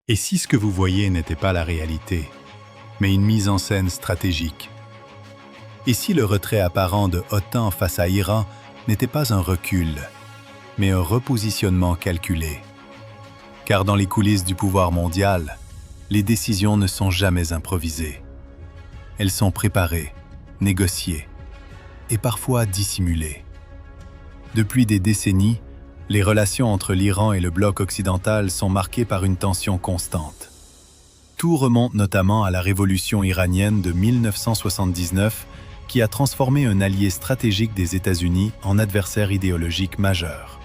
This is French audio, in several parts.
Et si ce que vous voyez n'était pas la réalité, mais une mise en scène stratégique? Et si le retrait apparent de OTAN face à Iran n'était pas un recul, mais un repositionnement calculé? Car dans les coulisses du pouvoir mondial, les décisions ne sont jamais improvisées. Elles sont préparées, négociées et parfois dissimulées. Depuis des décennies, les relations entre l'Iran et le bloc occidental sont marquées par une tension constante. Tout remonte notamment à la révolution iranienne de 1979 qui a transformé un allié stratégique des États-Unis en adversaire idéologique majeur.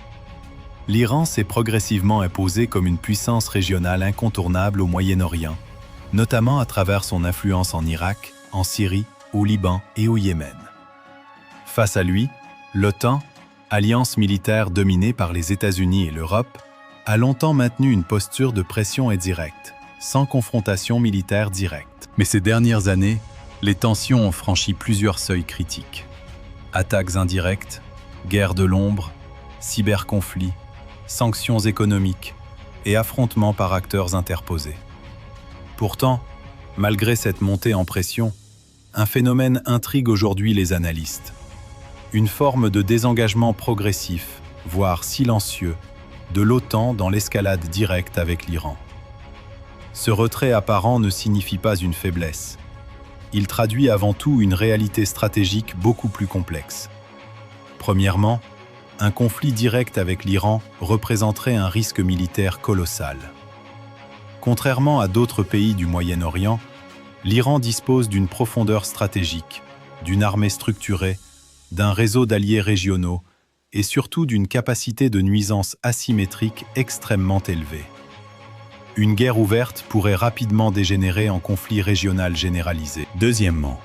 L'Iran s'est progressivement imposé comme une puissance régionale incontournable au Moyen-Orient, notamment à travers son influence en Irak, en Syrie, au Liban et au Yémen. Face à lui, l'OTAN, alliance militaire dominée par les États-Unis et l'Europe, a longtemps maintenu une posture de pression indirecte, sans confrontation militaire directe. Mais ces dernières années, les tensions ont franchi plusieurs seuils critiques. Attaques indirectes, guerre de l'ombre, cyberconflits, sanctions économiques et affrontements par acteurs interposés. Pourtant, malgré cette montée en pression, un phénomène intrigue aujourd'hui les analystes. Une forme de désengagement progressif, voire silencieux, de l'OTAN dans l'escalade directe avec l'Iran. Ce retrait apparent ne signifie pas une faiblesse. Il traduit avant tout une réalité stratégique beaucoup plus complexe. Premièrement, un conflit direct avec l'Iran représenterait un risque militaire colossal. Contrairement à d'autres pays du Moyen-Orient, l'Iran dispose d'une profondeur stratégique, d'une armée structurée, d'un réseau d'alliés régionaux et surtout d'une capacité de nuisance asymétrique extrêmement élevée. Une guerre ouverte pourrait rapidement dégénérer en conflit régional généralisé. Deuxièmement,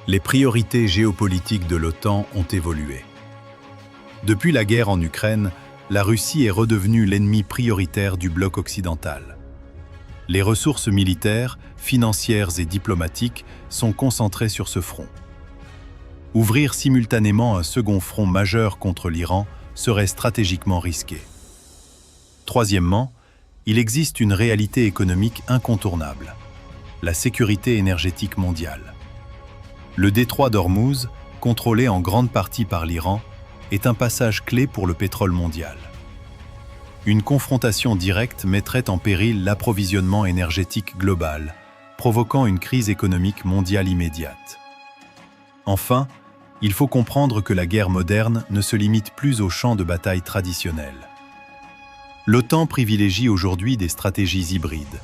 les priorités géopolitiques de l'OTAN ont évolué. Depuis la guerre en Ukraine, la Russie est redevenue l'ennemi prioritaire du bloc occidental. Les ressources militaires, financières et diplomatiques sont concentrées sur ce front. Ouvrir simultanément un second front majeur contre l'Iran serait stratégiquement risqué. Troisièmement, il existe une réalité économique incontournable, la sécurité énergétique mondiale. Le détroit d'Ormuz, contrôlé en grande partie par l'Iran, est un passage clé pour le pétrole mondial. Une confrontation directe mettrait en péril l'approvisionnement énergétique global, provoquant une crise économique mondiale immédiate. Enfin, il faut comprendre que la guerre moderne ne se limite plus aux champs de bataille traditionnels. L'OTAN privilégie aujourd'hui des stratégies hybrides,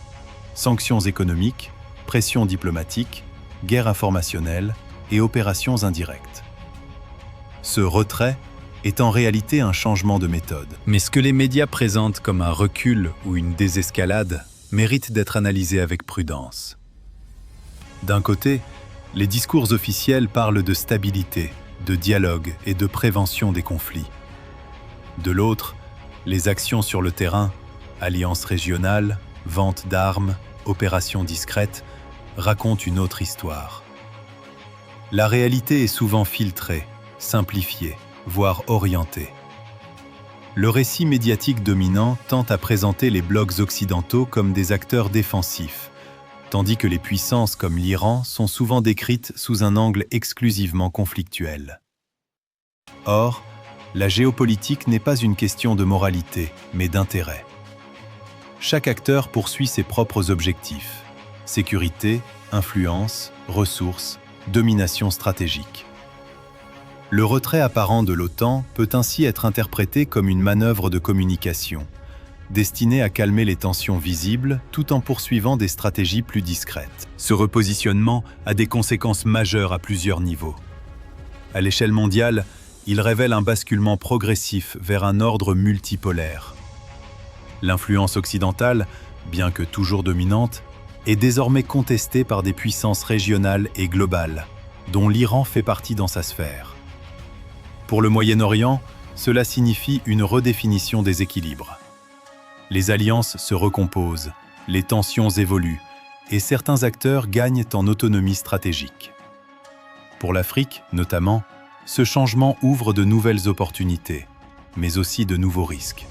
sanctions économiques, pression diplomatique, guerre informationnelle et opérations indirectes. Ce retrait est en réalité un changement de méthode. Mais ce que les médias présentent comme un recul ou une désescalade mérite d'être analysé avec prudence. D'un côté, les discours officiels parlent de stabilité, de dialogue et de prévention des conflits. De l'autre, les actions sur le terrain, alliances régionales, vente d'armes, opérations discrètes, racontent une autre histoire. La réalité est souvent filtrée, simplifiée, voire orientée. Le récit médiatique dominant tend à présenter les blocs occidentaux comme des acteurs défensifs, tandis que les puissances comme l'Iran sont souvent décrites sous un angle exclusivement conflictuel. Or, la géopolitique n'est pas une question de moralité, mais d'intérêt. Chaque acteur poursuit ses propres objectifs: sécurité, influence, ressources, domination stratégique. Le retrait apparent de l'OTAN peut ainsi être interprété comme une manœuvre de communication, destinée à calmer les tensions visibles tout en poursuivant des stratégies plus discrètes. Ce repositionnement a des conséquences majeures à plusieurs niveaux. À l'échelle mondiale, il révèle un basculement progressif vers un ordre multipolaire. L'influence occidentale, bien que toujours dominante, est désormais contestée par des puissances régionales et globales, dont l'Iran fait partie dans sa sphère. Pour le Moyen-Orient, cela signifie une redéfinition des équilibres. Les alliances se recomposent, les tensions évoluent, et certains acteurs gagnent en autonomie stratégique. Pour l'Afrique, notamment, ce changement ouvre de nouvelles opportunités, mais aussi de nouveaux risques.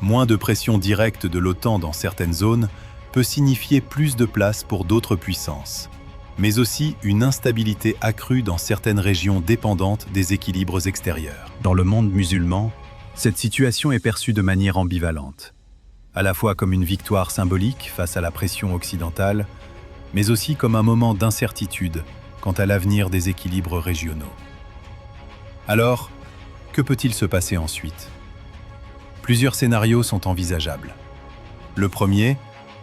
Moins de pression directe de l'OTAN dans certaines zones peut signifier plus de place pour d'autres puissances, mais aussi une instabilité accrue dans certaines régions dépendantes des équilibres extérieurs. Dans le monde musulman, cette situation est perçue de manière ambivalente, à la fois comme une victoire symbolique face à la pression occidentale, mais aussi comme un moment d'incertitude quant à l'avenir des équilibres régionaux. Alors, que peut-il se passer ensuite ? Plusieurs scénarios sont envisageables. Le premier,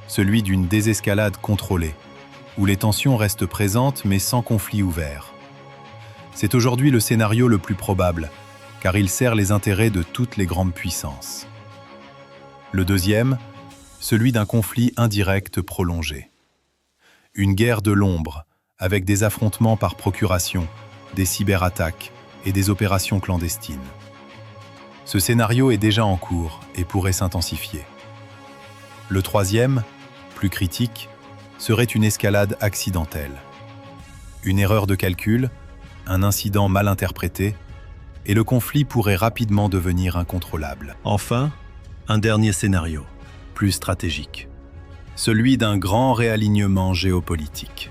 celui d'une désescalade contrôlée, où les tensions restent présentes mais sans conflit ouvert. C'est aujourd'hui le scénario le plus probable, car il sert les intérêts de toutes les grandes puissances. Le deuxième, celui d'un conflit indirect prolongé. Une guerre de l'ombre, avec des affrontements par procuration, des cyberattaques et des opérations clandestines. Ce scénario est déjà en cours et pourrait s'intensifier. Le troisième, plus critique, serait une escalade accidentelle. Une erreur de calcul, un incident mal interprété, et le conflit pourrait rapidement devenir incontrôlable. Enfin, un dernier scénario, plus stratégique. Celui d'un grand réalignement géopolitique.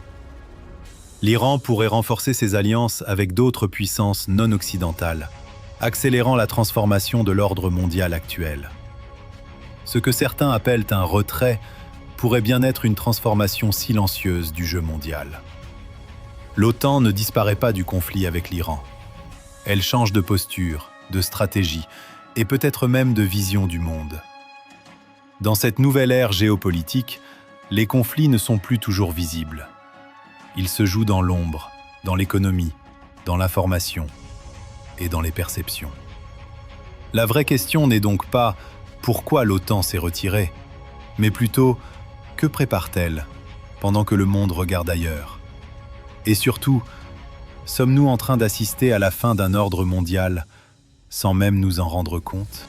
L'Iran pourrait renforcer ses alliances avec d'autres puissances non occidentales, accélérant la transformation de l'ordre mondial actuel. Ce que certains appellent un retrait pourrait bien être une transformation silencieuse du jeu mondial. L'OTAN ne disparaît pas du conflit avec l'Iran. Elle change de posture, de stratégie et peut-être même de vision du monde. Dans cette nouvelle ère géopolitique, les conflits ne sont plus toujours visibles. Ils se jouent dans l'ombre, dans l'économie, dans l'information et dans les perceptions. La vraie question n'est donc pas pourquoi l'OTAN s'est retirée, mais plutôt que prépare-t-elle pendant que le monde regarde ailleurs ? Et surtout, sommes-nous en train d'assister à la fin d'un ordre mondial sans même nous en rendre compte ?